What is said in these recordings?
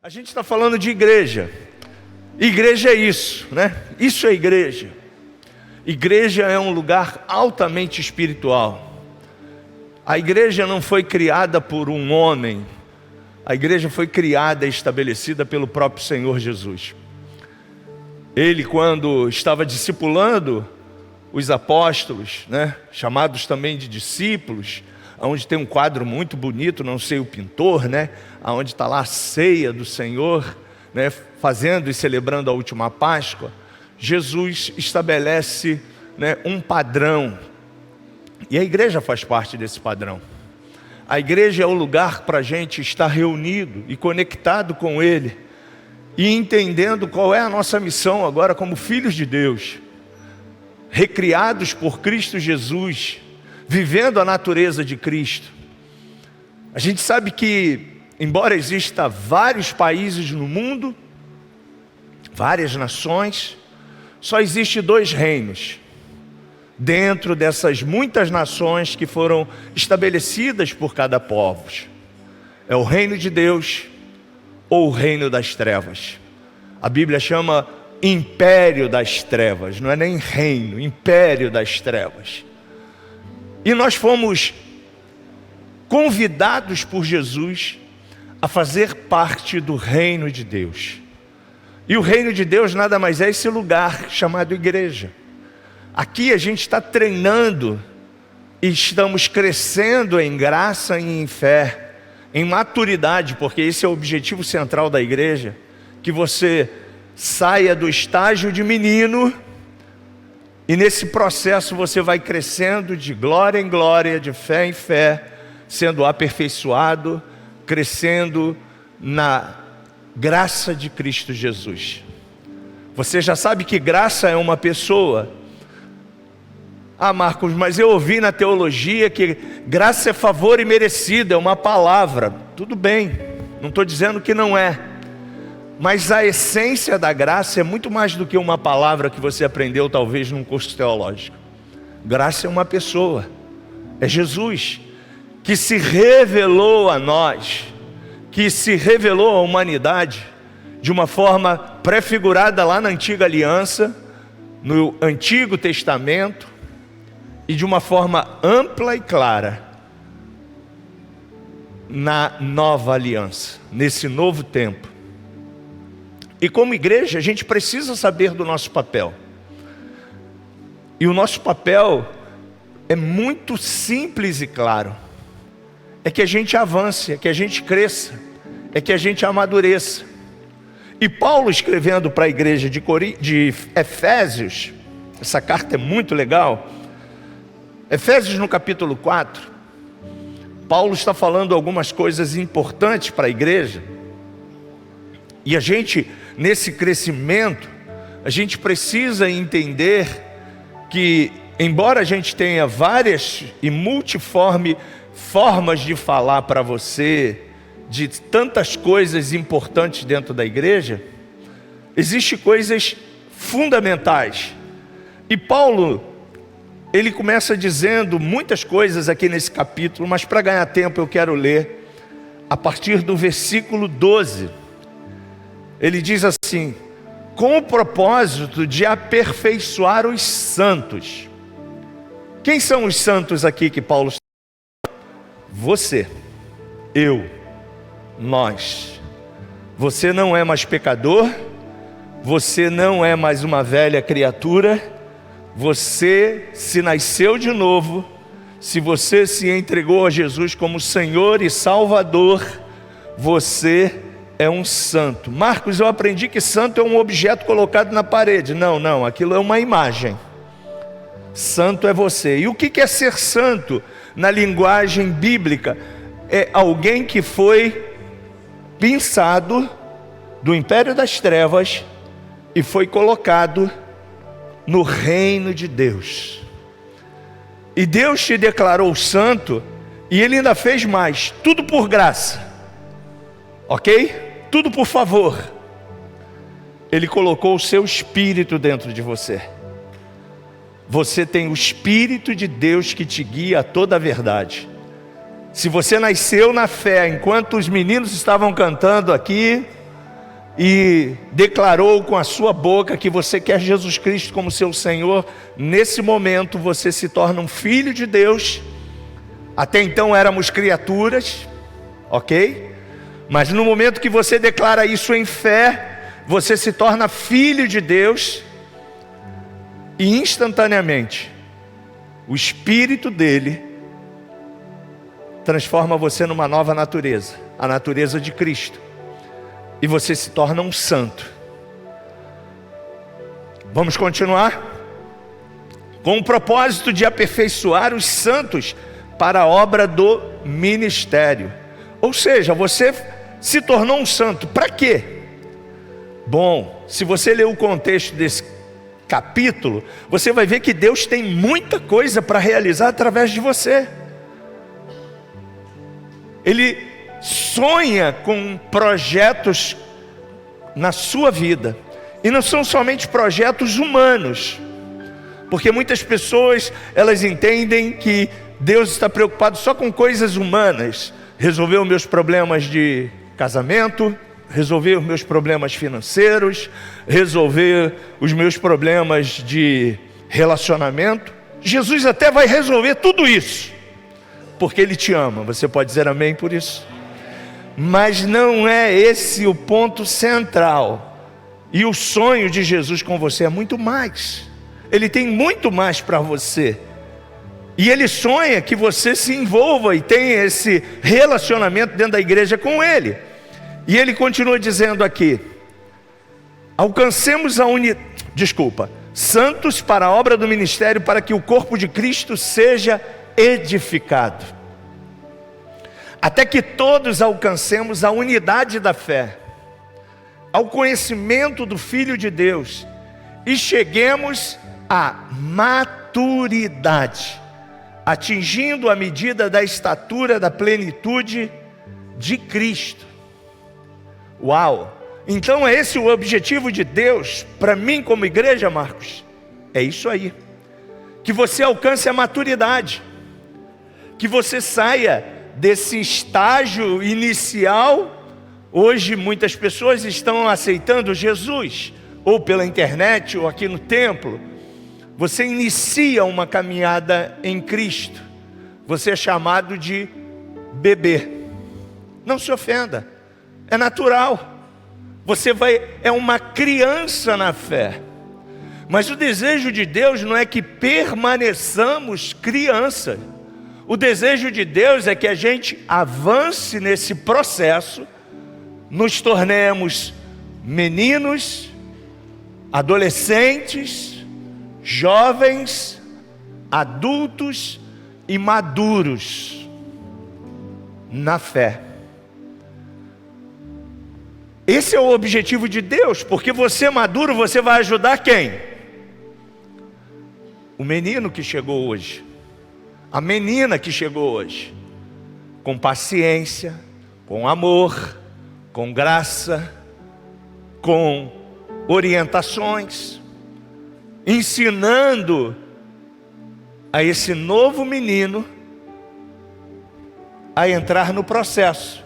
A gente está falando de igreja. Igreja é isso, né? Isso é igreja. Igreja é um lugar altamente espiritual. A igreja não foi criada por um homem. A igreja foi criada e estabelecida pelo próprio Senhor Jesus. Ele, quando estava discipulando os apóstolos, né, chamados também de discípulos, onde tem um quadro muito bonito, não sei o pintor, né, onde está lá a ceia do Senhor, né, fazendo e celebrando a última Páscoa, Jesus estabelece, né, um padrão, e a igreja faz parte desse padrão. A igreja é o lugar para a gente estar reunido e conectado com Ele, e entendendo qual é a nossa missão agora como filhos de Deus, recriados por Cristo Jesus, vivendo a natureza de Cristo. A gente sabe que, embora exista vários países no mundo, várias nações, só existe 2 reinos dentro dessas muitas nações que foram estabelecidas por cada povo. É o reino de Deus ou o reino das trevas. A Bíblia chama império das trevas, não é nem reino, império das trevas. E nós fomos convidados por Jesus a fazer parte do reino de Deus. E o reino de Deus nada mais é esse lugar chamado igreja. Aqui a gente está treinando e estamos crescendo em graça e em fé, em maturidade, porque esse é o objetivo central da igreja, que você saia do estágio de menino e nesse processo você vai crescendo de glória em glória, de fé em fé, sendo aperfeiçoado, crescendo na graça de Cristo Jesus. Você já sabe que graça é uma pessoa. Ah, Marcos, mas eu ouvi na teologia que graça é favor imerecido, é uma palavra. Tudo bem, não estou dizendo que não é. Mas a essência da graça é muito mais do que uma palavra que você aprendeu talvez num curso teológico. Graça é uma pessoa, é Jesus, que se revelou a nós, que se revelou à humanidade de uma forma prefigurada lá na antiga aliança, no Antigo Testamento, e de uma forma ampla e clara na nova aliança, nesse novo tempo. E como igreja, a gente precisa saber do nosso papel. E o nosso papel é muito simples e claro. É que a gente avance, é que a gente cresça, é que a gente amadureça. E Paulo, escrevendo para a igreja de Efésios, essa carta é muito legal. Efésios no capítulo 4, Paulo está falando algumas coisas importantes para a igreja. E a gente, nesse crescimento, a gente precisa entender que, embora a gente tenha várias e multiforme formas de falar para você, de tantas coisas importantes dentro da igreja, existem coisas fundamentais. E Paulo, ele começa dizendo muitas coisas aqui nesse capítulo, mas para ganhar tempo eu quero ler a partir do versículo 12. Ele diz assim: com o propósito de aperfeiçoar os santos. Quem são os santos aqui que Paulo está falando? Você, eu, nós. Você não é mais pecador, você não é mais uma velha criatura, você se nasceu de novo, se você se entregou a Jesus como Senhor e Salvador, você é um santo. Marcos, eu aprendi que santo é um objeto colocado na parede. Não, aquilo é uma imagem. Santo é você. E o que é ser santo na linguagem bíblica? É alguém que foi pinçado do império das trevas e foi colocado no reino de Deus. E Deus te declarou santo, e Ele ainda fez mais, tudo por graça, ok? Tudo por favor. Ele colocou o seu Espírito dentro de você. Você tem o Espírito de Deus que te guia a toda a verdade. Se você nasceu na fé, enquanto os meninos estavam cantando aqui, e declarou com a sua boca que você quer Jesus Cristo como seu Senhor, nesse momento você se torna um filho de Deus. Até então éramos criaturas, ok? Mas no momento que você declara isso em fé, você se torna filho de Deus, e instantaneamente o Espírito dele transforma você numa nova natureza, a natureza de Cristo, e você se torna um santo. Vamos continuar? Com o propósito de aperfeiçoar os santos para a obra do ministério. Ou seja, você se tornou um santo, para quê? Bom, se você ler o contexto desse capítulo, você vai ver que Deus tem muita coisa para realizar através de você. Ele sonha com projetos na sua vida, e não são somente projetos humanos, porque muitas pessoas, elas entendem que Deus está preocupado só com coisas humanas. Resolver os meus problemas de casamento, resolver os meus problemas financeiros, resolver os meus problemas de relacionamento. Jesus até vai resolver tudo isso, porque Ele te ama. Você pode dizer amém por isso? Mas não é esse o ponto central. E o sonho de Jesus com você é muito mais. Ele tem muito mais para você. E Ele sonha que você se envolva e tenha esse relacionamento dentro da igreja com Ele. E Ele continua dizendo aqui: alcancemos santos para a obra do ministério, para que o corpo de Cristo seja edificado, até que todos alcancemos a unidade da fé, ao conhecimento do Filho de Deus, e cheguemos à maturidade, atingindo a medida da estatura da plenitude de Cristo. Uau! Então é esse o objetivo de Deus para mim como igreja, Marcos? É isso aí. Que você alcance a maturidade, que você saia desse estágio inicial. Hoje muitas pessoas estão aceitando Jesus, ou pela internet, ou aqui no templo. Você inicia uma caminhada em Cristo, você é chamado de bebê. Não se ofenda, é natural. Você é uma criança na fé. Mas o desejo de Deus não é que permaneçamos criança. O desejo de Deus é que a gente avance nesse processo, nos tornemos meninos, adolescentes, jovens, adultos e maduros na fé. Esse é o objetivo de Deus, porque você maduro, você vai ajudar quem? O menino que chegou hoje, a menina que chegou hoje, com paciência, com amor, com graça, com orientações, ensinando a esse novo menino a entrar no processo.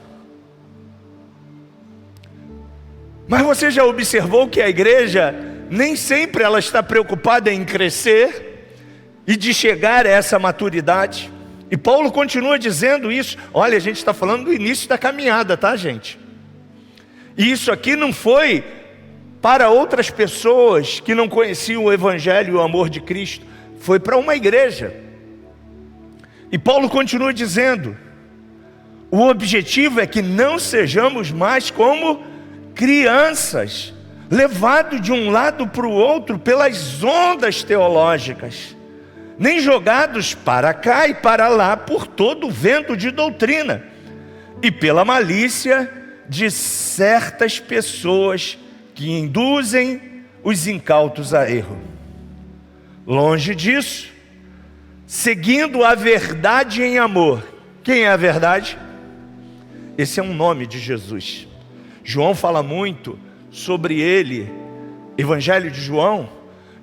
Mas você já observou que a igreja nem sempre ela está preocupada em crescer e de chegar a essa maturidade? E Paulo continua dizendo isso. Olha, a gente está falando do início da caminhada, tá, gente? E isso aqui não foi para outras pessoas que não conheciam o Evangelho e o amor de Cristo. Foi para uma igreja. E Paulo continua dizendo: o objetivo é que não sejamos mais como crianças, levados de um lado para o outro pelas ondas teológicas, nem jogados para cá e para lá por todo o vento de doutrina, e pela malícia de certas pessoas que induzem os incautos a erro. Longe disso, seguindo a verdade em amor. Quem é a verdade? Esse é um nome de Jesus. João fala muito sobre ele, Evangelho de João,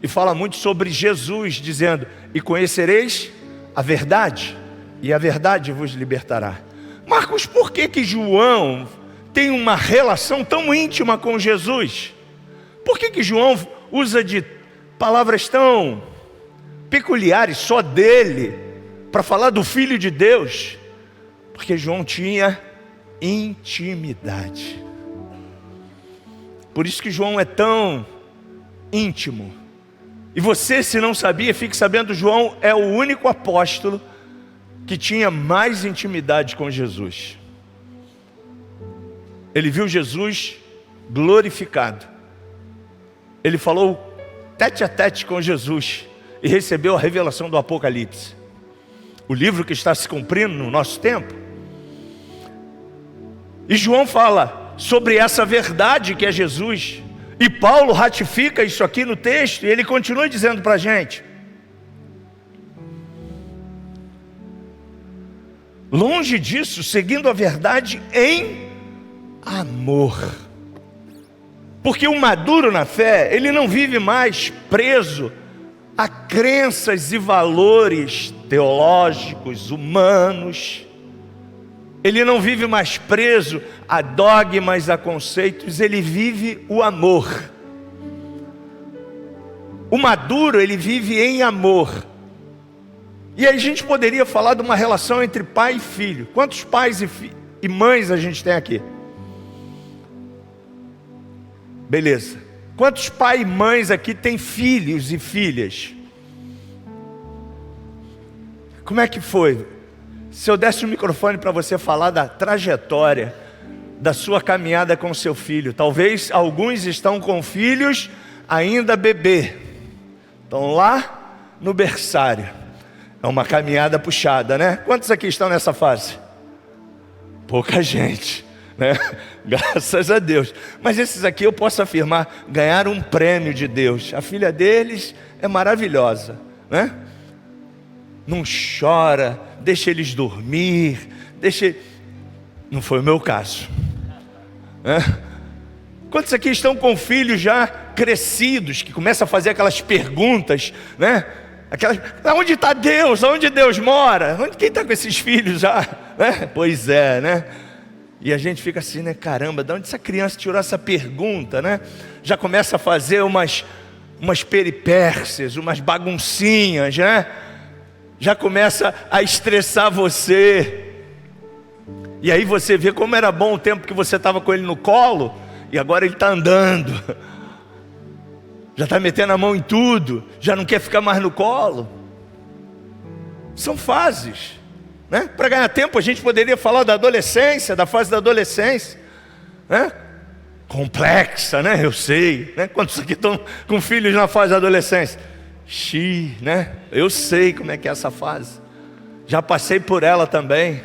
e fala muito sobre Jesus, dizendo: e conhecereis a verdade, e a verdade vos libertará. Marcos, por que João tem uma relação tão íntima com Jesus? Por que João usa de palavras tão peculiares só dele para falar do Filho de Deus? Porque João tinha intimidade. Por isso que João é tão íntimo. E você, se não sabia, fique sabendo, João é o único apóstolo que tinha mais intimidade com Jesus. Ele viu Jesus glorificado. Ele falou tete a tete com Jesus e recebeu a revelação do Apocalipse, o livro que está se cumprindo no nosso tempo. E João fala sobre essa verdade que é Jesus. E Paulo ratifica isso aqui no texto, e ele continua dizendo para a gente: longe disso, seguindo a verdade em amor. Porque o maduro na fé, ele não vive mais preso a crenças e valores teológicos, humanos. Ele não vive mais preso a dogmas, a conceitos, ele vive o amor. O maduro, ele vive em amor. E aí a gente poderia falar de uma relação entre pai e filho. Quantos pais e mães a gente tem aqui? Beleza. Quantos pais e mães aqui têm filhos e filhas? Como é que foi? Se eu desse o microfone para você falar da trajetória da sua caminhada com seu filho, talvez alguns estão com filhos ainda bebê, estão lá no berçário. É uma caminhada puxada, né? Quantos aqui estão nessa fase? Pouca gente, né? Graças a Deus. Mas esses aqui eu posso afirmar, ganharam um prêmio de Deus. A filha deles é maravilhosa, né? Não chora, deixa eles dormir, Não foi o meu caso, né? Quantos aqui estão com filhos já crescidos, que começam a fazer aquelas perguntas, né? Onde está Deus? Onde Deus mora? Quem está com esses filhos já? Né? Pois é, né? E a gente fica assim, né? Caramba, de onde essa criança tirou essa pergunta, né? Já começa a fazer umas peripécias, umas baguncinhas, né? Já começa a estressar você. E aí você vê como era bom o tempo que você estava com ele no colo, e agora ele está andando. Já está metendo a mão em tudo, já não quer ficar mais no colo. São fases, né? Para ganhar tempo a gente poderia falar da adolescência, da fase da adolescência, né? Complexa, né? Eu sei, né? Quantos aqui estão com filhos na fase da adolescência? Né? Eu sei como é que é essa fase. Já passei por ela também.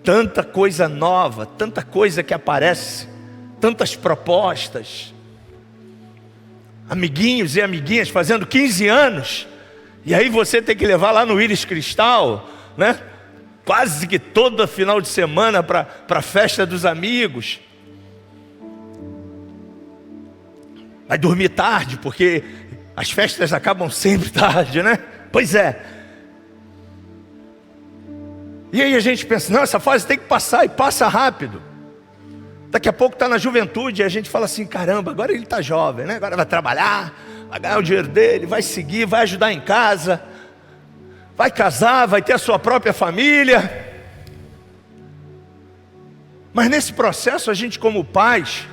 Tanta coisa nova, tanta coisa que aparece, tantas propostas. Amiguinhos e amiguinhas fazendo 15 anos, e aí você tem que levar lá no Íris Cristal, né? Quase que todo final de semana para a festa dos amigos. Vai dormir tarde, porque as festas acabam sempre tarde, né? Pois é. E aí a gente pensa, não, essa fase tem que passar, e passa rápido. Daqui a pouco está na juventude, e a gente fala assim, caramba, agora ele está jovem, né? Agora vai trabalhar, vai ganhar o dinheiro dele, vai seguir, vai ajudar em casa, vai casar, vai ter a sua própria família. Mas nesse processo, a gente como pais,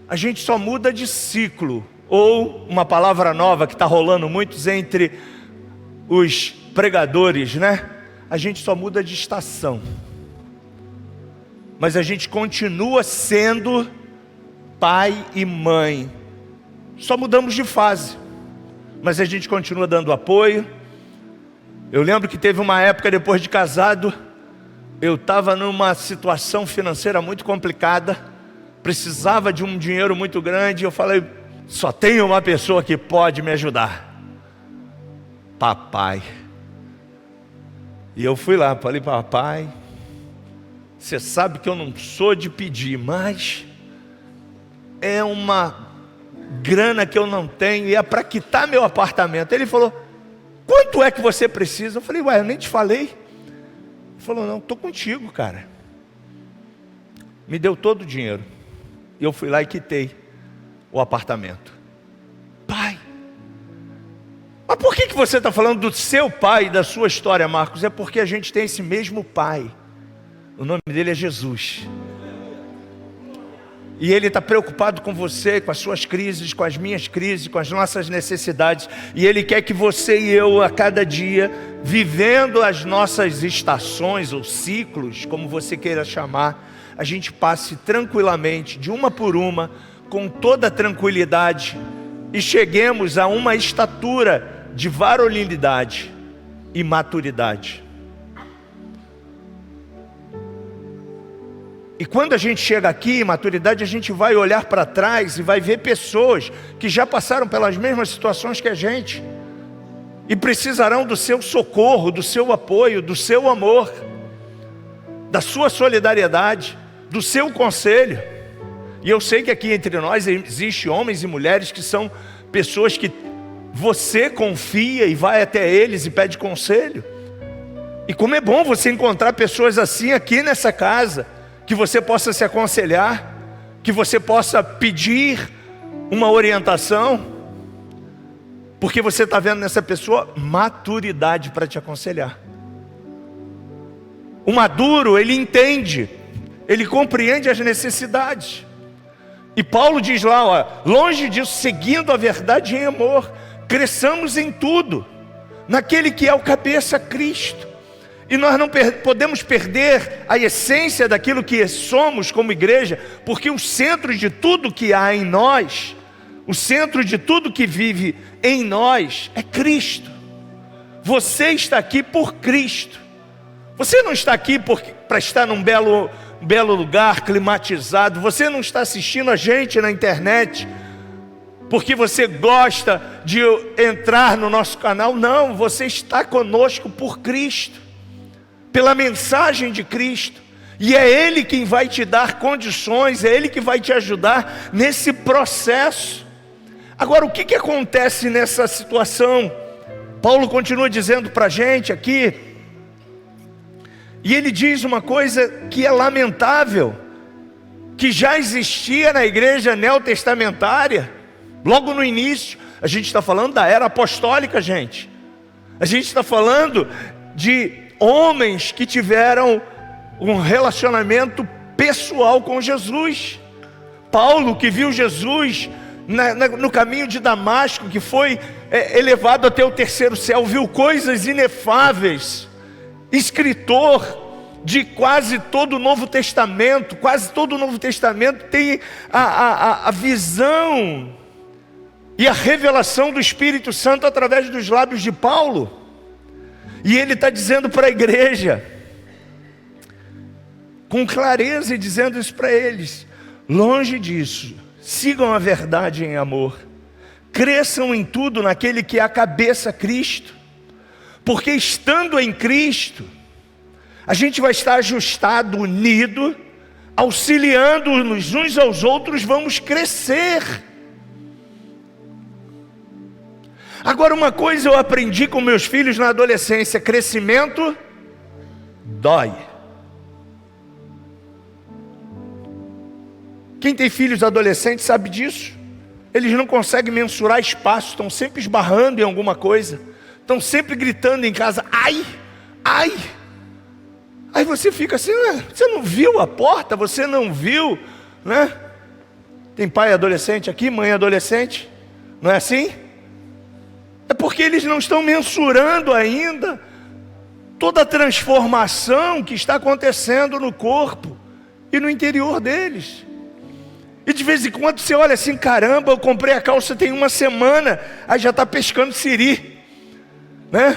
a gente só muda de ciclo. Ou uma palavra nova que está rolando muitos entre os pregadores, né? A gente só muda de estação. Mas a gente continua sendo pai e mãe. Só mudamos de fase. Mas a gente continua dando apoio. Eu lembro que teve uma época depois de casado, eu estava numa situação financeira muito complicada, precisava de um dinheiro muito grande, eu falei, só tem uma pessoa que pode me ajudar: papai. E eu fui lá, falei, papai, você sabe que eu não sou de pedir, mas é uma grana que eu não tenho e é para quitar meu apartamento. Ele falou, quanto é que você precisa? Eu falei, ué, eu nem te falei. Ele falou, não, estou contigo, cara. me deu todo o dinheiro. E eu fui lá e quitei o apartamento. Pai, mas por que você está falando do seu pai e da sua história, Marcos? É porque a gente tem esse mesmo pai. O nome dele é Jesus. E Ele está preocupado com você, com as suas crises, com as minhas crises, com as nossas necessidades. E Ele quer que você e eu, a cada dia, vivendo as nossas estações ou ciclos, como você queira chamar, a gente passe tranquilamente, de uma por uma, com toda tranquilidade, e cheguemos a uma estatura de varonilidade e maturidade. E quando a gente chega aqui em maturidade, a gente vai olhar para trás e vai ver pessoas que já passaram pelas mesmas situações que a gente e precisarão do seu socorro, do seu apoio, do seu amor, da sua solidariedade, do seu conselho. E eu sei que aqui entre nós existem homens e mulheres que são pessoas que você confia e vai até eles e pede conselho. E como é bom você encontrar pessoas assim aqui nessa casa, que você possa se aconselhar, que você possa pedir uma orientação, porque você está vendo nessa pessoa maturidade para te aconselhar. O maduro, ele entende, ele compreende as necessidades. E Paulo diz lá, ó, longe disso, seguindo a verdade em amor, cresçamos em tudo, naquele que é o cabeça, Cristo. E nós não podemos perder a essência daquilo que somos como igreja, porque o centro de tudo que há em nós, o centro de tudo que vive em nós é Cristo. Você está aqui por Cristo. Você não está aqui para estar num belo lugar climatizado. Você não está assistindo a gente na internet porque você gosta de entrar no nosso canal. Não, você está conosco por Cristo, pela mensagem de Cristo, e é Ele quem vai te dar condições, é Ele que vai te ajudar nesse processo. Agora, o que acontece nessa situação? Paulo continua dizendo para a gente aqui, e ele diz uma coisa que é lamentável, que já existia na igreja neotestamentária, logo no início. A gente está falando da era apostólica, gente. A gente está falando de homens que tiveram um relacionamento pessoal com Jesus. Paulo, que viu Jesus no caminho de Damasco, que foi elevado até o terceiro céu, viu coisas inefáveis. Escritor de quase todo o Novo Testamento, quase todo o Novo Testamento tem a visão e a revelação do Espírito Santo através dos lábios de Paulo. E ele está dizendo para a igreja, com clareza, e dizendo isso para eles: longe disso, sigam a verdade em amor, cresçam em tudo naquele que é a cabeça, Cristo, porque estando em Cristo, a gente vai estar ajustado, unido, auxiliando-nos uns aos outros, vamos crescer. Agora, uma coisa eu aprendi com meus filhos na adolescência: crescimento dói. Quem tem filhos adolescentes sabe disso. Eles não conseguem mensurar espaço, estão sempre esbarrando em alguma coisa, estão sempre gritando em casa: ai, ai. Aí você fica assim, você não viu a porta? Você não viu, né? Tem pai adolescente aqui, mãe adolescente, não é assim? É porque eles não estão mensurando ainda toda a transformação que está acontecendo no corpo e no interior deles. E de vez em quando você olha assim: caramba, eu comprei a calça tem uma semana, aí já está pescando siri, né?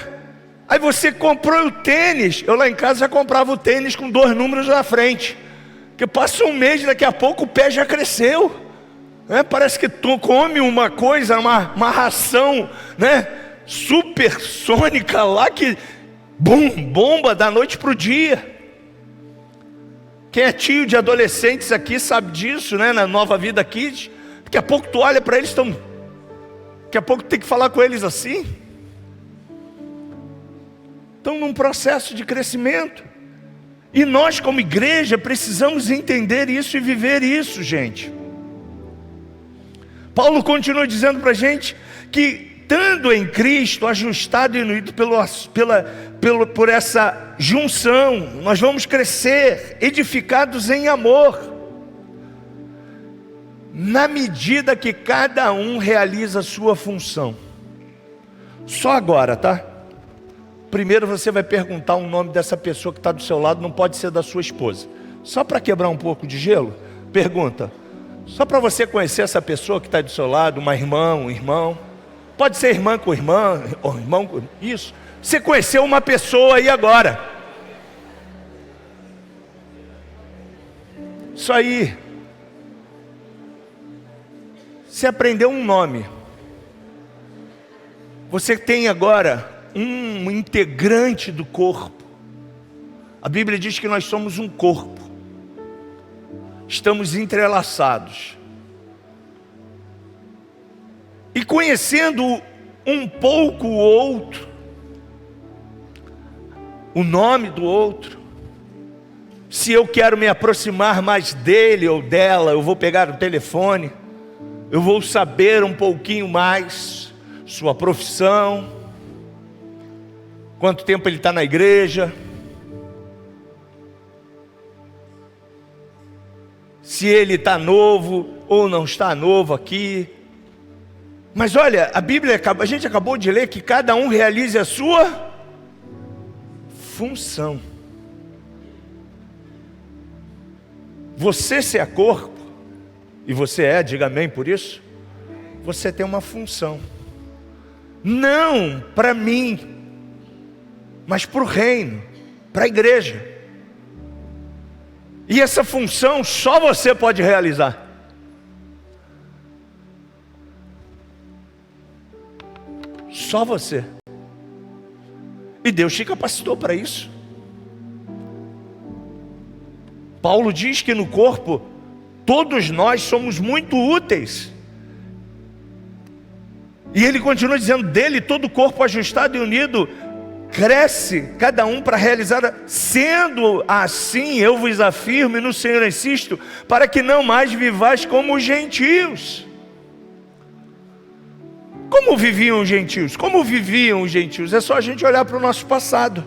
Aí você comprou o tênis. Eu lá em casa já comprava o tênis com 2 números na frente, que passa um mês, daqui a pouco o pé já cresceu. Parece que tu come uma coisa, uma ração, né, supersônica lá, que bomba da noite para o dia. Quem é tio de adolescentes aqui sabe disso, né? Na Nova Vida Kids, daqui a pouco tu olha para eles, daqui a pouco tem que falar com eles assim. Estão num processo de crescimento. E nós como igreja precisamos entender isso e viver isso, gente. Paulo continua dizendo para a gente que, estando em Cristo, ajustado e unido por essa junção, nós vamos crescer, edificados em amor, na medida que cada um realiza a sua função. Só agora, tá? Primeiro você vai perguntar o nome dessa pessoa que está do seu lado, não pode ser da sua esposa. Só para quebrar um pouco de gelo, pergunta. Só para você conhecer essa pessoa que está do seu lado, uma irmã, um irmão. Pode ser irmã com irmã, ou irmão com... Isso. Você conheceu uma pessoa aí agora. Isso aí. Você aprendeu um nome. Você tem agora um integrante do corpo. A Bíblia diz que nós somos um corpo. Estamos entrelaçados. E conhecendo um pouco o outro, o nome do outro, se eu quero me aproximar mais dele ou dela, eu vou pegar o telefone, eu vou saber um pouquinho mais sua profissão, quanto tempo ele está na igreja, se ele está novo ou não está novo aqui. Mas olha, a gente acabou de ler que cada um realize a sua função. Você se é corpo, e você é, diga amém por isso, você tem uma função. Não para mim, mas para o reino, para a igreja. E essa função só você pode realizar. Só você. E Deus te capacitou para isso. Paulo diz que no corpo, todos nós somos muito úteis. E ele continua dizendo, dele todo o corpo ajustado e unido, cresce cada um para realizar. Sendo assim, eu vos afirmo e no Senhor insisto, para que não mais vivais como os gentios. Como viviam os gentios? Como viviam os gentios? É só a gente olhar para o nosso passado.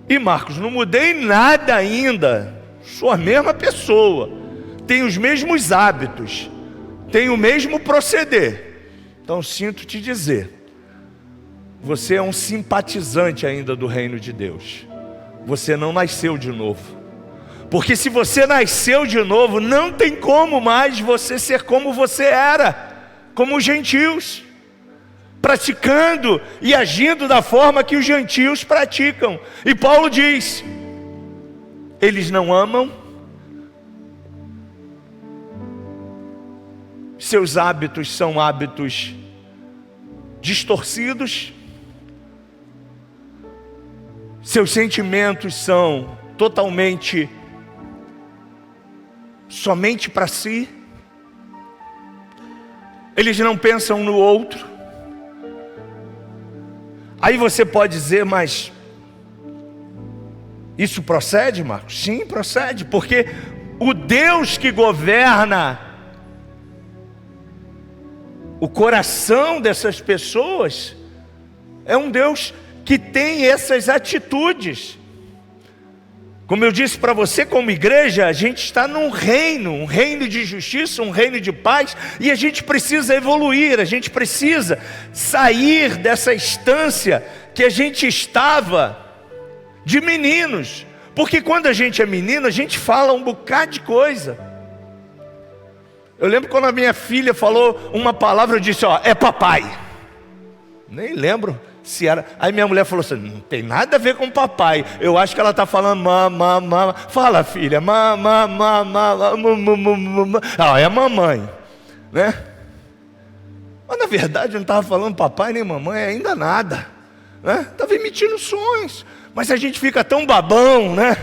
E Marcos, não mudei nada ainda. Sou a mesma pessoa. Tenho os mesmos hábitos. Tenho o mesmo proceder. Então sinto te dizer, você é um simpatizante ainda do reino de Deus. Você não nasceu de novo. Porque se você nasceu de novo, não tem como mais você ser como você era. Como os gentios, praticando e agindo da forma que os gentios praticam. E Paulo diz, eles não amam, seus hábitos são hábitos distorcidos, seus sentimentos são totalmente, somente para si. Eles não pensam no outro. Aí você pode dizer, mas isso procede, Marcos? Sim, procede, porque o Deus que governa o coração dessas pessoas é um Deus que tem essas atitudes. Como eu disse para você, como igreja, a gente está num reino, um reino de justiça, um reino de paz, e a gente precisa evoluir, a gente precisa sair dessa instância que a gente estava de meninos, porque quando a gente é menino, a gente fala um bocado de coisa. Eu lembro quando a minha filha falou uma palavra, eu disse, ó, é papai. Nem lembro se era. Aí minha mulher falou assim, não tem nada a ver com papai. Eu acho que ela está falando mamã. Fala, filha, mamã. Ah, é mamãe, né? Mas na verdade eu não estava falando papai nem mamãe, ainda nada, né? Estava emitindo sons. Mas a gente fica tão babão, né?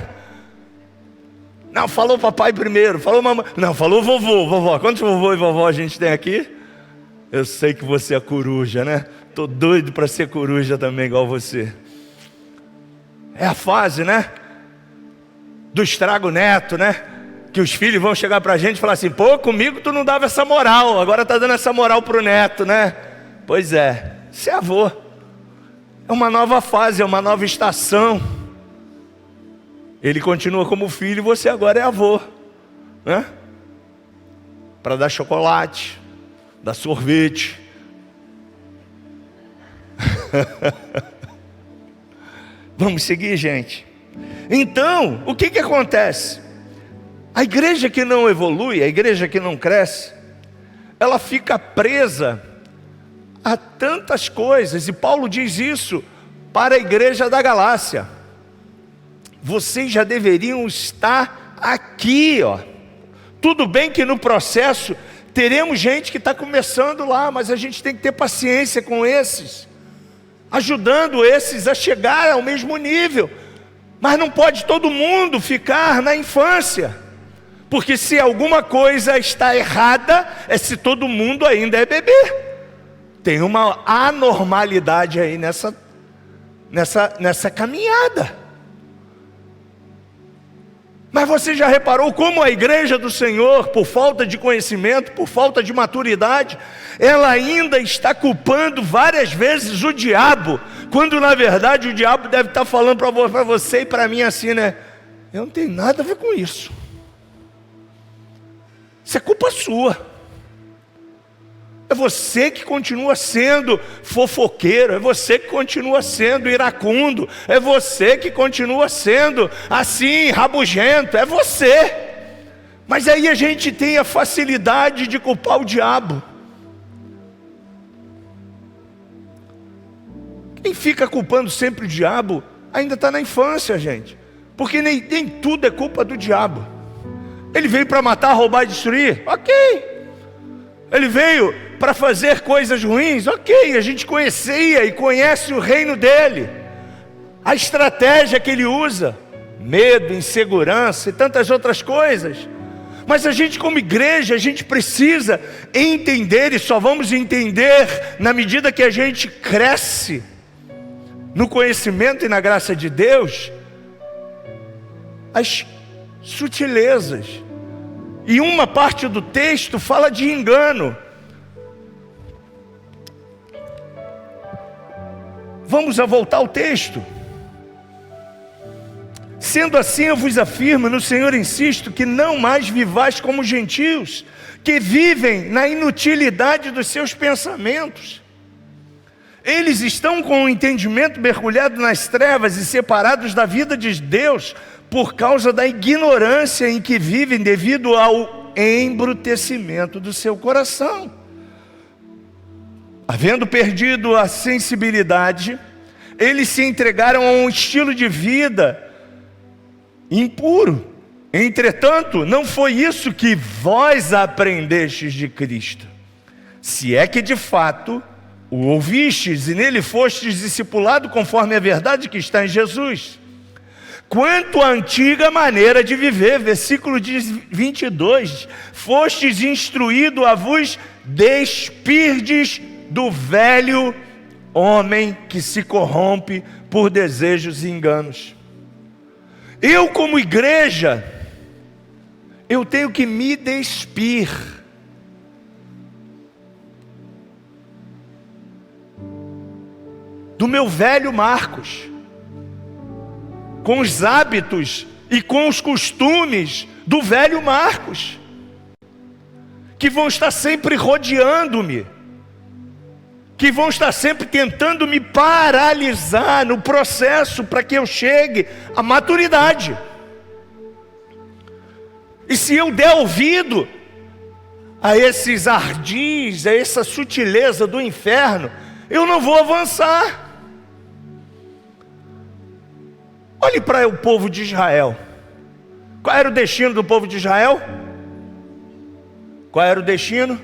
Não, falou papai primeiro, falou mamãe. Não, falou vovô. Quantos vovô e vovó a gente tem aqui? Eu sei que você é coruja, né? Tô doido para ser coruja também, igual você. É a fase, né? do estrago neto, né? Que os filhos vão chegar pra gente e falar assim: pô, comigo tu não dava essa moral, agora tá dando essa moral pro neto, né? Pois é, você é avô. É uma nova fase, é uma nova estação. Ele continua como filho e você agora é avô, né? Para dar chocolate, dar sorvete. Vamos seguir, gente. Então, o que acontece? A igreja que não evolui, a igreja que não cresce, ela fica presa a tantas coisas. E Paulo diz isso para a igreja da Galácia: vocês já deveriam estar aqui, ó. Tudo bem que no processo teremos gente que está começando lá, mas a gente tem que ter paciência com esses, ajudando esses a chegar ao mesmo nível. Mas não pode todo mundo ficar na infância, porque se alguma coisa está errada, é se todo mundo ainda é bebê. Tem uma anormalidade aí nessa caminhada. Mas você já reparou como a igreja do Senhor, por falta de conhecimento, por falta de maturidade, ela ainda está culpando várias vezes o diabo, quando na verdade o diabo deve estar falando para você e para mim assim, né? Eu não tenho nada a ver com isso. Isso é culpa sua. É você que continua sendo fofoqueiro, é você que continua sendo iracundo, é você que continua sendo assim, rabugento, é você. Mas aí a gente tem a facilidade de culpar o diabo. Quem fica culpando sempre o diabo ainda está na infância, gente, porque nem tudo é culpa do diabo. Ele veio para matar, roubar e destruir, ok. Ele veio para fazer coisas ruins, ok. A gente conhecia e conhece o reino dele, a estratégia que ele usa, medo, insegurança e tantas outras coisas. Mas a gente como igreja, a gente precisa entender, e só vamos entender na medida que a gente cresce no conhecimento e na graça de Deus, as sutilezas. E uma parte do texto fala de engano. Vamos voltar ao texto. Sendo assim, eu vos afirmo, no Senhor insisto, que não mais vivais como gentios, que vivem na inutilidade dos seus pensamentos. Eles estão com o entendimento mergulhado nas trevas e separados da vida de Deus, por causa da ignorância em que vivem, devido ao embrutecimento do seu coração. Havendo perdido a sensibilidade, eles se entregaram a um estilo de vida impuro. Entretanto, não foi isso que vós aprendestes de Cristo, se é que de fato o ouvistes e nele fostes discipulado conforme a verdade que está em Jesus. Quanto à antiga maneira de viver, versículo 22, fostes instruído a vos despirdes do velho homem que se corrompe por desejos e enganos. Eu como igreja, eu tenho que me despir do meu velho Marcos, com os hábitos e com os costumes do velho Marcos, que vão estar sempre rodeando-me, que vão estar sempre tentando me paralisar no processo para que eu chegue à maturidade. E se eu der ouvido a esses ardis, a essa sutileza do inferno, eu não vou avançar. Olhe para o povo de Israel. Qual era o destino do povo de Israel? Qual era o destino?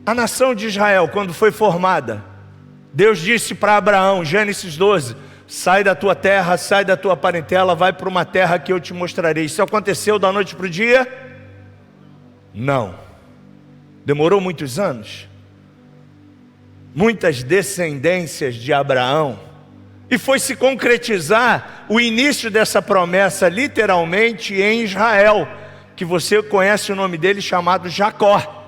A nação de Israel, quando foi formada, Deus disse para Abraão, Gênesis 12, sai da tua terra, sai da tua parentela, vai para uma terra que eu te mostrarei. Isso aconteceu da noite para o dia? Não. Demorou muitos anos. Muitas descendências de Abraão E foi se concretizar o início dessa promessa literalmente em Israel, que você conhece o nome dele, chamado Jacó,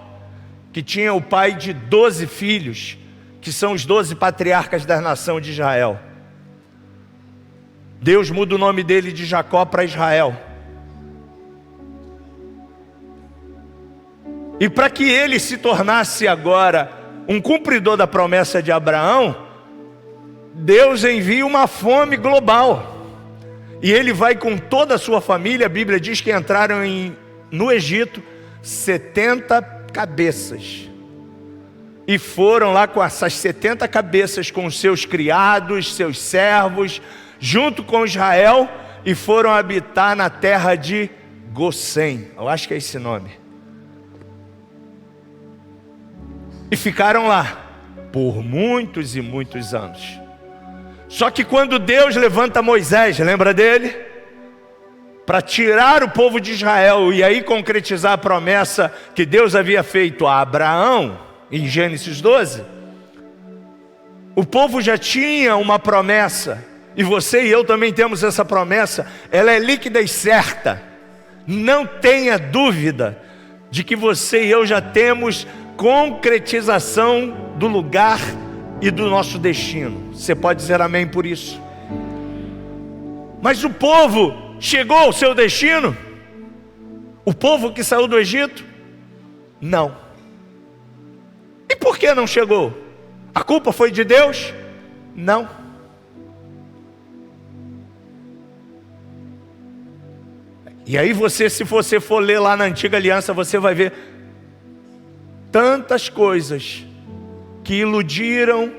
que tinha o pai de 12 filhos, que são os 12 patriarcas da nação de Israel. Deus muda o nome dele de Jacó para Israel. E para que ele se tornasse agora um cumpridor da promessa de Abraão, Deus envia uma fome global. E ele vai com toda a sua família. A Bíblia diz que entraram no Egito 70 cabeças. E foram lá com essas 70 cabeças, com os seus criados, seus servos, junto com Israel, e foram habitar na terra de Gossém. Eu acho que é esse nome. E ficaram lá por muitos e muitos anos. Só que quando Deus levanta Moisés, lembra dele? Para tirar o povo de Israel e aí concretizar a promessa que Deus havia feito a Abraão, em Gênesis 12. O povo já tinha uma promessa, e você e eu também temos essa promessa. Ela é líquida e certa. Não tenha dúvida de que você e eu já temos concretização do lugar e do nosso destino. Você pode dizer amém por isso? Mas o povo chegou ao seu destino? O povo que saiu do Egito? Não. E por que não chegou? A culpa foi de Deus? Não. E aí você, se você for ler lá na Antiga Aliança, você vai ver tantas coisas que iludiram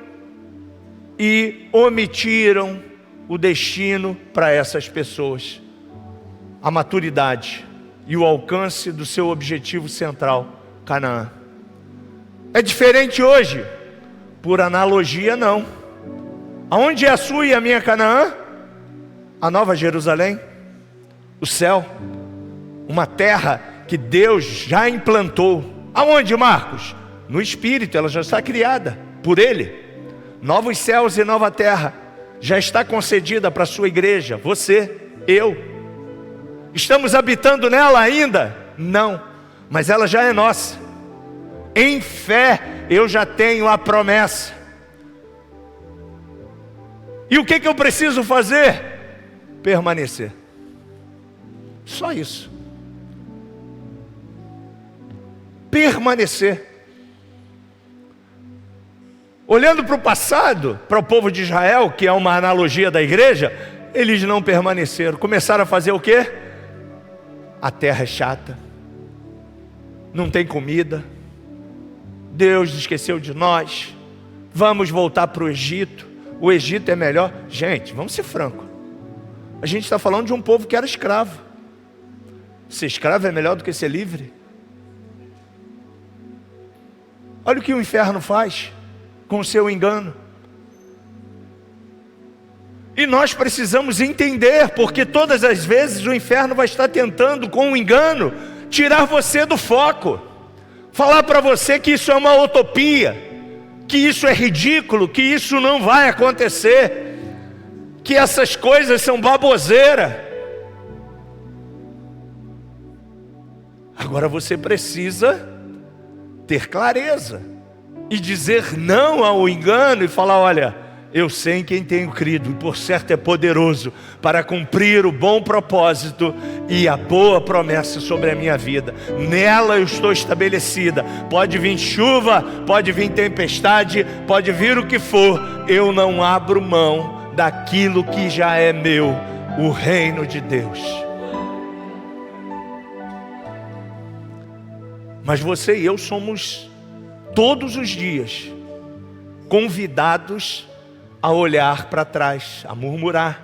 e omitiram o destino para essas pessoas. A maturidade e o alcance do seu objetivo central, Canaã. É diferente hoje? Por analogia, não. Aonde é a sua e a minha Canaã? A Nova Jerusalém, o céu, uma terra que Deus já implantou. Aonde, Marcos? No Espírito, ela já está criada por Ele. Novos céus e nova terra já está concedida para a sua igreja, você, eu. Estamos habitando nela ainda? Não, mas ela já é nossa. Em fé, eu já tenho a promessa. E o que eu preciso fazer? Permanecer. Só isso. Permanecer. Olhando para o passado, para o povo de Israel, que é uma analogia da igreja, eles não permaneceram. Começaram a fazer o quê? A terra é chata, não tem comida, Deus esqueceu de nós, vamos voltar para o Egito. O Egito é melhor. Gente, vamos ser francos, a gente está falando de um povo que era escravo. Ser escravo é melhor do que ser livre? Olha o que o inferno faz com o seu engano. E nós precisamos entender, porque todas as vezes o inferno vai estar tentando, com o engano, tirar você do foco, falar para você que isso é uma utopia, que isso é ridículo, que isso não vai acontecer, que essas coisas são baboseira. Agora você precisa ter clareza e dizer não ao engano e falar: olha, eu sei em quem tenho crido, e por certo é poderoso para cumprir o bom propósito e a boa promessa sobre a minha vida. Nela eu estou estabelecida. Pode vir chuva, pode vir tempestade, pode vir o que for, eu não abro mão daquilo que já é meu, o reino de Deus. Mas você e eu somos todos os dias convidados a olhar para trás, a murmurar,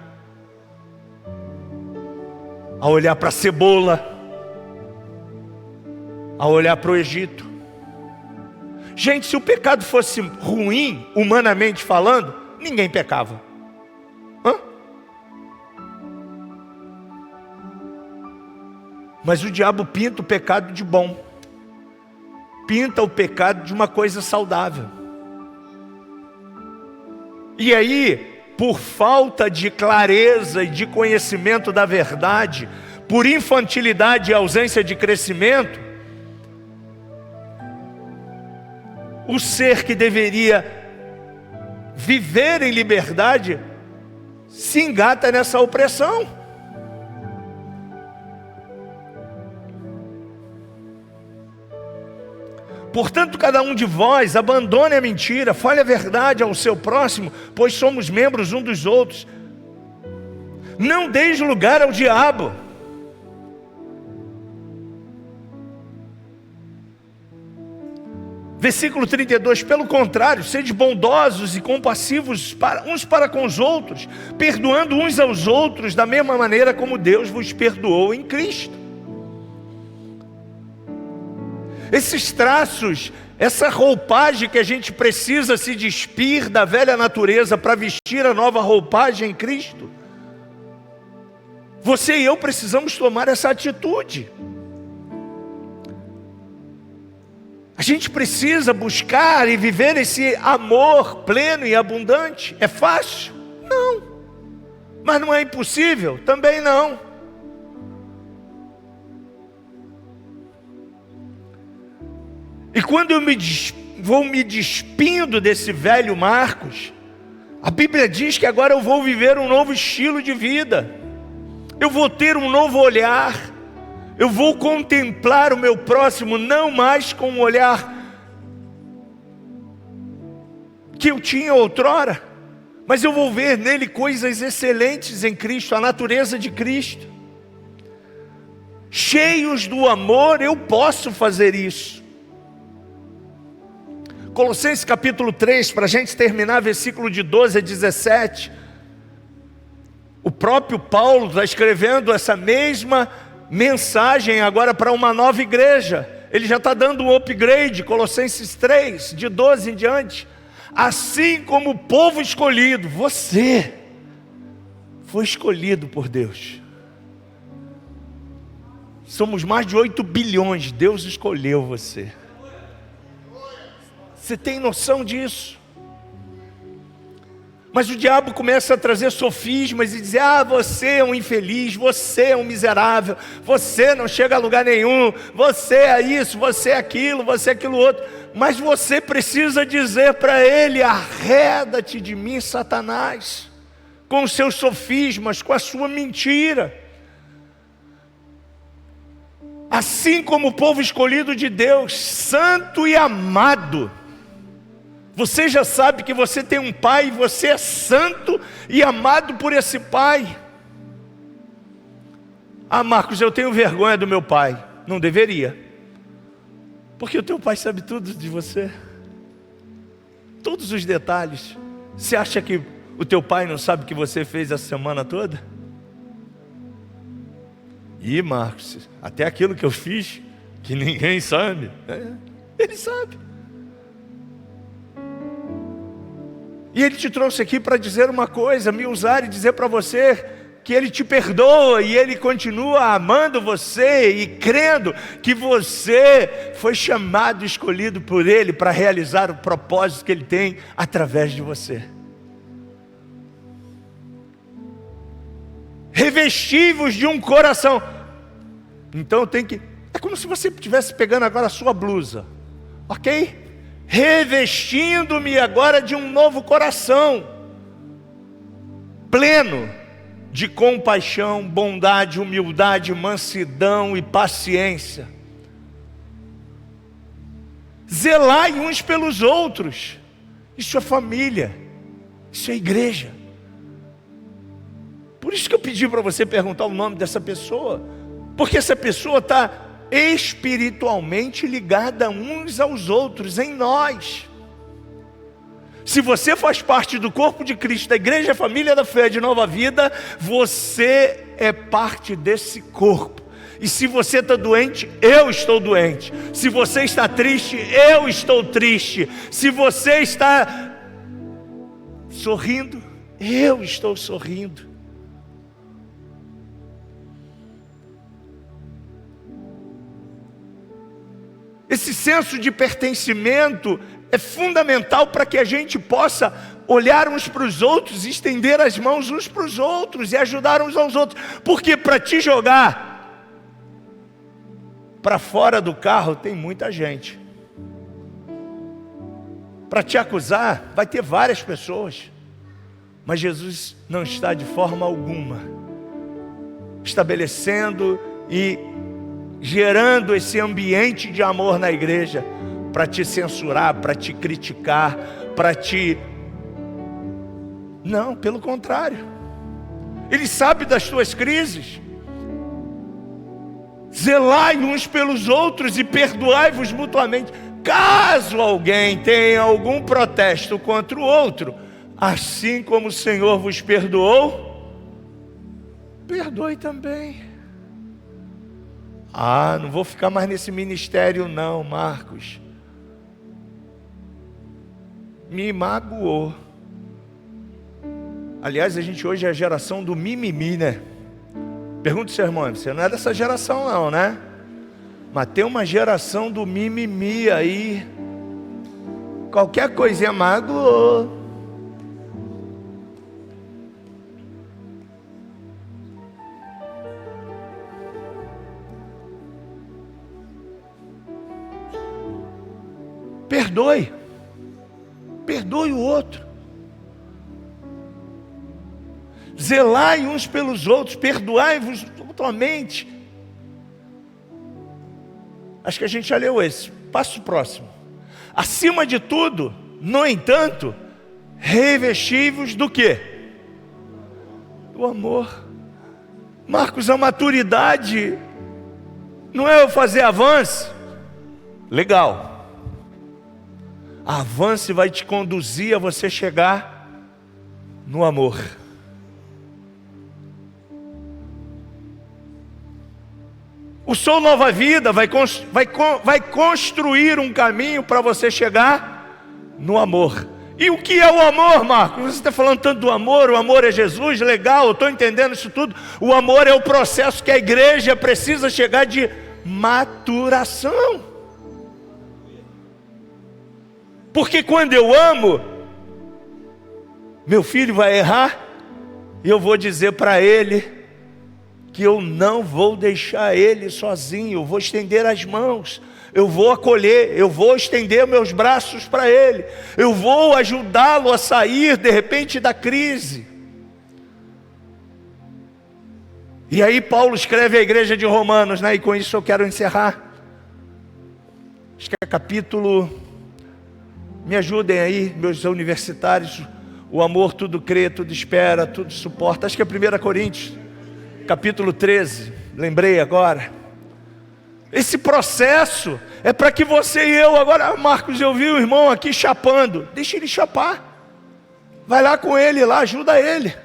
a olhar para a cebola, a olhar para o Egito. Gente, se o pecado fosse ruim, humanamente falando, ninguém pecava. Mas o diabo pinta o pecado de bom, pinta o pecado de uma coisa saudável. E aí, por falta de clareza e de conhecimento da verdade, por infantilidade e ausência de crescimento, o ser que deveria viver em liberdade se engata nessa opressão. Portanto, cada um de vós abandone a mentira, fale a verdade ao seu próximo, pois somos membros uns dos outros. Não deis lugar ao diabo. Versículo 32, pelo contrário, sede bondosos e compassivos uns para com os outros, perdoando uns aos outros da mesma maneira como Deus vos perdoou em Cristo. Esses traços, essa roupagem que a gente precisa se despir da velha natureza para vestir a nova roupagem em Cristo, você e eu precisamos tomar essa atitude. A gente precisa buscar e viver esse amor pleno e abundante. É fácil? Não. Mas não é impossível? Também não. E quando eu vou me despindo desse velho Marcos, a Bíblia diz que agora eu vou viver um novo estilo de vida. Eu vou ter um novo olhar. Eu vou contemplar o meu próximo não mais com um olhar que eu tinha outrora, mas eu vou ver nele coisas excelentes em Cristo, a natureza de Cristo. Cheios do amor, eu posso fazer isso. Colossenses capítulo 3, para a gente terminar, versículo de 12 a 17. O próprio Paulo está escrevendo essa mesma mensagem agora para uma nova igreja. Ele já está dando um upgrade, Colossenses 3, de 12 em diante. Assim como o povo escolhido, você foi escolhido por Deus. Somos mais de 8 bilhões, Deus escolheu você. Você tem noção disso? Mas o diabo começa a trazer sofismas e dizer: você é um infeliz, você é um miserável, você não chega a lugar nenhum, você é isso, você é aquilo outro. Mas você precisa dizer para ele: arreda-te de mim, Satanás, com os seus sofismas, com a sua mentira. Assim como o povo escolhido de Deus, santo e amado, você já sabe que você tem um pai e você é santo e amado por esse pai. Marcos, eu tenho vergonha do meu pai. Não deveria, porque o teu pai sabe tudo de você, todos os detalhes. Você acha que o teu pai não sabe o que você fez a semana toda? Marcos, até aquilo que eu fiz, que ninguém sabe, ele sabe. E ele te trouxe aqui para dizer uma coisa, me usar e dizer para você que ele te perdoa e ele continua amando você e crendo que você foi chamado e escolhido por ele para realizar o propósito que ele tem através de você. Revestivos de um coração. Então é como se você estivesse pegando agora a sua blusa, ok? Revestindo-me agora de um novo coração, pleno de compaixão, bondade, humildade, mansidão e paciência. Zelai uns pelos outros. Isso é família, isso é igreja. Por isso que eu pedi para você perguntar o nome dessa pessoa, porque essa pessoa está espiritualmente ligada uns aos outros, em nós. Se você faz parte do corpo de Cristo, da igreja família da fé de Nova Vida, você é parte desse corpo. E se você está doente, eu estou doente. Se você está triste, eu estou triste. Se você está sorrindo, eu estou sorrindo. Esse senso de pertencimento é fundamental para que a gente possa olhar uns para os outros, estender as mãos uns para os outros e ajudar uns aos outros. Porque para te jogar para fora do carro tem muita gente. Para te acusar vai ter várias pessoas. Mas Jesus não está de forma alguma estabelecendo e gerando esse ambiente de amor na igreja para te censurar, para te criticar, para te... Não, pelo contrário. Ele sabe das tuas crises. Zelai uns pelos outros e perdoai-vos mutuamente. Caso alguém tenha algum protesto contra o outro, assim como o Senhor vos perdoou, perdoe também. Não vou ficar mais nesse ministério não, Marcos. Me magoou. Aliás, a gente hoje é a geração do mimimi, né? Pergunta ao seu irmão, você não é dessa geração não, né? Mas tem uma geração do mimimi aí. Qualquer coisinha magoou. Perdoe. Perdoe o outro. Zelai uns pelos outros, perdoai-vos mutuamente. Acho que a gente já leu esse. Passo próximo. Acima de tudo, no entanto, revesti-vos do quê? Do amor. Marcos, a maturidade não é eu fazer avanço. Legal. Avance vai te conduzir a você chegar no amor. O Sou Nova Vida vai construir um caminho para você chegar no amor. E o que é o amor, Marcos? Você está falando tanto do amor, o amor é Jesus, legal, eu estou entendendo isso tudo. O amor é o processo que a igreja precisa chegar de maturação. Porque quando eu amo, meu filho vai errar, e eu vou dizer para ele que eu não vou deixar ele sozinho, eu vou estender as mãos, eu vou acolher, eu vou estender meus braços para ele, eu vou ajudá-lo a sair de repente da crise. E aí Paulo escreve à igreja de Romanos, né? E com isso eu quero encerrar. Acho que é capítulo... Me ajudem aí, meus universitários. O amor tudo crê, tudo espera, tudo suporta. Acho que é 1 Coríntios, capítulo 13. Lembrei agora. Esse processo é para que você e eu... Agora, Marcos, eu vi o irmão aqui chapando. Deixa ele chapar. Vai lá com ele, lá, ajuda ele.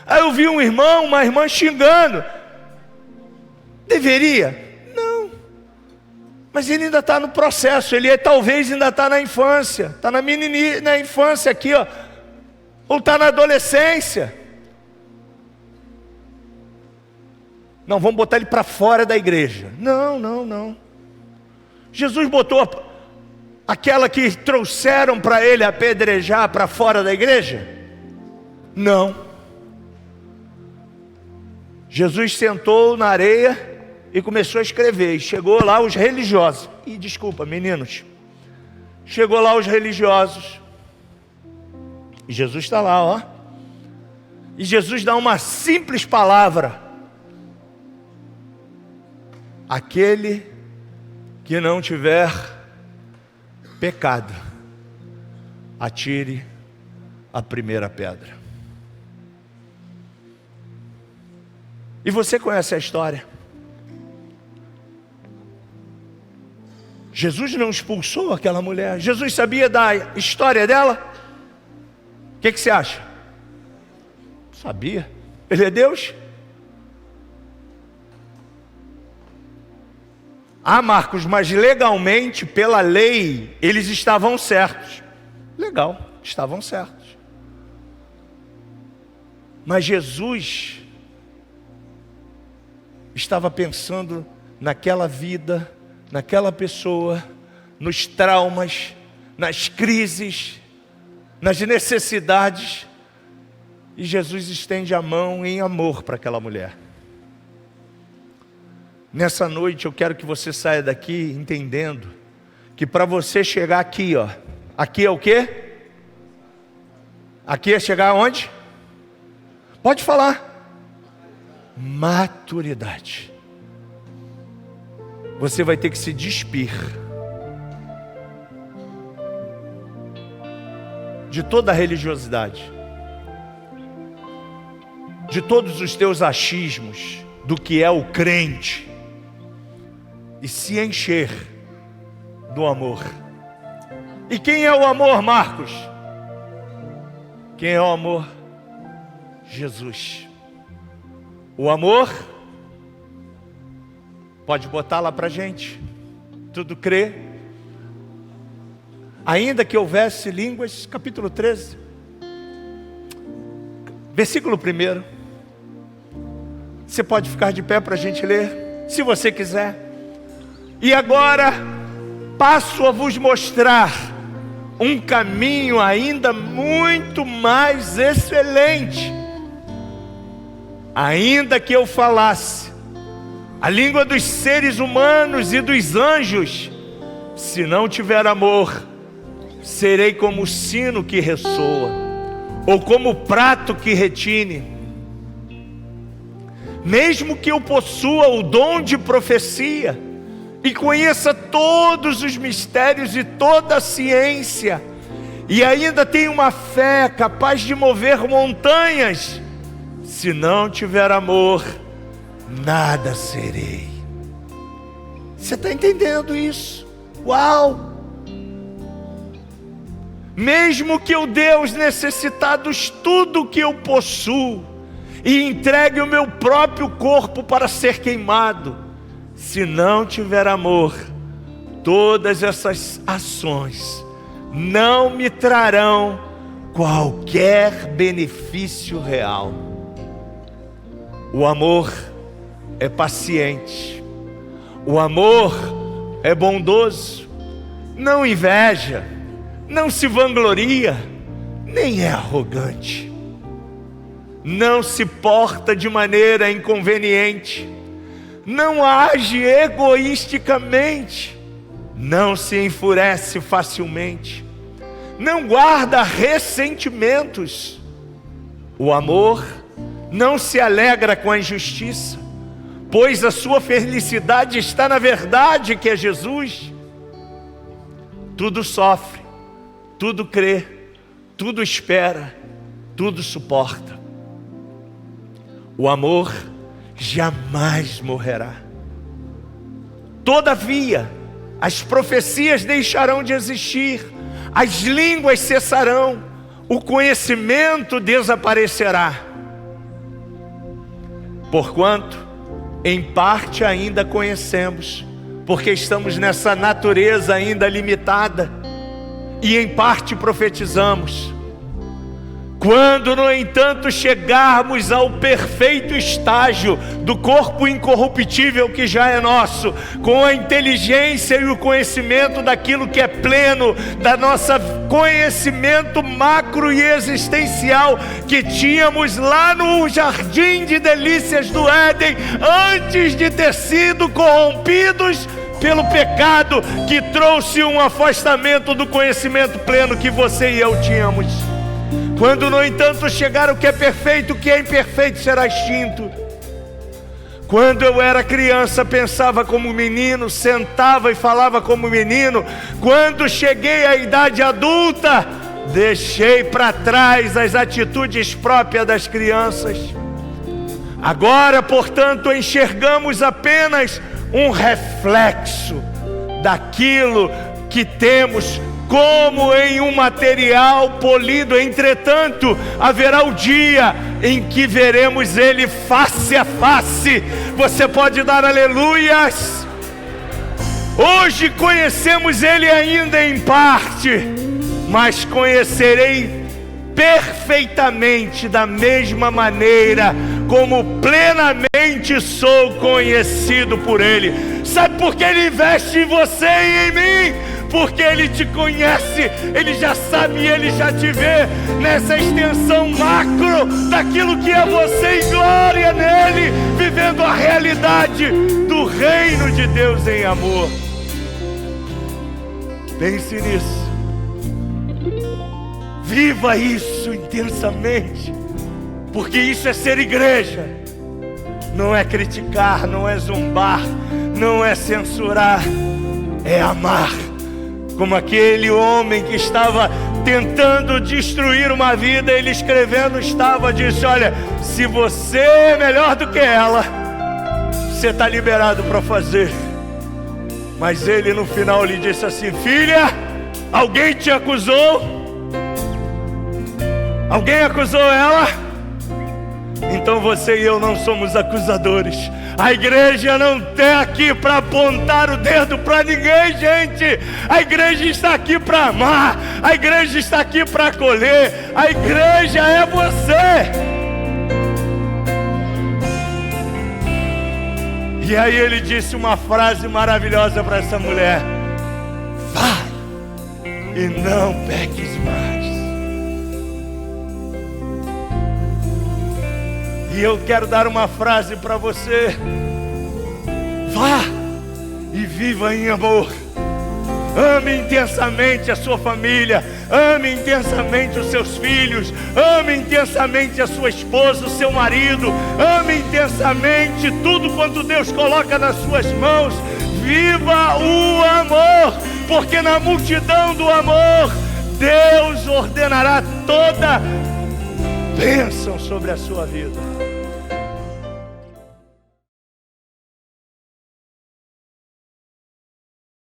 Aí eu vi um irmão, uma irmã xingando. Deveria? Mas ele ainda está no processo, ele talvez ainda está na infância, está na infância aqui, ó, ou está na adolescência. Não, vamos botar ele para fora da igreja. Não. Jesus botou aquela que trouxeram para ele apedrejar para fora da igreja? Não. Jesus sentou na areia e começou a escrever, e chegou lá os religiosos, desculpa meninos, chegou lá os religiosos, e Jesus está lá, ó, e Jesus dá uma simples palavra: aquele que não tiver pecado, atire a primeira pedra. E você conhece a história? Jesus não expulsou aquela mulher. Jesus sabia da história dela? O que você acha? Sabia. Ele é Deus? Marcos, mas legalmente, pela lei, eles estavam certos. Legal, estavam certos. Mas Jesus estava pensando naquela vida, naquela pessoa, nos traumas, nas crises, nas necessidades, e Jesus estende a mão em amor para aquela mulher. Nessa noite eu quero que você saia daqui entendendo que para você chegar aqui, ó, aqui é o quê? Aqui é chegar aonde? Pode falar. Maturidade. Você vai ter que se despir de toda a religiosidade, de todos os teus achismos do que é o crente, e se encher do amor. E quem é o amor, Marcos? Quem é o amor? Jesus. O amor, pode botar lá para a gente, tudo crê. Ainda que houvesse línguas, capítulo 13, versículo 1. Você pode ficar de pé para a gente ler, se você quiser. E agora passo a vos mostrar um caminho ainda muito mais excelente. Ainda que eu falasse a língua dos seres humanos e dos anjos, se não tiver amor, serei como o sino que ressoa, ou como o prato que retine. Mesmo que eu possua o dom de profecia, e conheça todos os mistérios e toda a ciência, e ainda tenha uma fé capaz de mover montanhas, se não tiver amor, nada serei. Você está entendendo isso? Uau! Mesmo que eu dê aos necessitados tudo o que eu possuo, e entregue o meu próprio corpo para ser queimado, se não tiver amor, todas essas ações não me trarão qualquer benefício real. O amor é paciente, o amor é bondoso, não inveja, não se vangloria, nem é arrogante, não se porta de maneira inconveniente, não age egoisticamente, não se enfurece facilmente, não guarda ressentimentos. O amor não se alegra com a injustiça, pois a sua felicidade está na verdade, que é Jesus. Tudo sofre, tudo crê, tudo espera, tudo suporta. O amor jamais morrerá. Todavia, as profecias deixarão de existir, as línguas cessarão, o conhecimento desaparecerá. Porquanto, em parte ainda conhecemos, porque estamos nessa natureza ainda limitada, e em parte profetizamos. Quando, no entanto, chegarmos ao perfeito estágio do corpo incorruptível que já é nosso, com a inteligência e o conhecimento daquilo que é pleno, da nossa conhecimento macro e existencial que tínhamos lá no jardim de delícias do Éden, antes de ter sido corrompidos pelo pecado que trouxe um afastamento do conhecimento pleno que você e eu tínhamos. Quando, no entanto, chegar o que é perfeito, o que é imperfeito será extinto. Quando eu era criança, pensava como menino, sentava e falava como menino. Quando cheguei à idade adulta, deixei para trás as atitudes próprias das crianças. Agora, portanto, enxergamos apenas um reflexo daquilo que temos como em um material polido. Entretanto, haverá o dia em que veremos Ele face a face. Você pode dar aleluias? Hoje conhecemos Ele ainda em parte, mas conhecerei perfeitamente da mesma maneira como plenamente sou conhecido por Ele. Sabe por que Ele investe em você e em mim? porque Ele te conhece, Ele já sabe e Ele já te vê nessa extensão macro daquilo que é você em glória nele, vivendo a realidade do reino de Deus em amor. Pense nisso. Viva isso intensamente, porque isso é ser igreja. Não é criticar, não é zombar, não é censurar, é amar. Como aquele homem que estava tentando destruir uma vida, ele escrevendo disse: olha, se você é melhor do que ela, você está liberado para fazer. Mas ele no final lhe disse assim: filha, alguém te acusou? Alguém acusou ela? Então você e eu não somos acusadores. A igreja não está aqui para apontar o dedo para ninguém, gente. A igreja está aqui para amar. A igreja está aqui para acolher. A igreja é você. E aí ele disse uma frase maravilhosa para essa mulher: vai e não peques mais. E eu quero dar uma frase para você: vá e viva em amor. Ame intensamente a sua família, ame intensamente os seus filhos, ame intensamente a sua esposa, o seu marido, ame intensamente tudo quanto Deus coloca nas suas mãos. Viva o amor, porque na multidão do amor Deus ordenará toda bênção sobre a sua vida.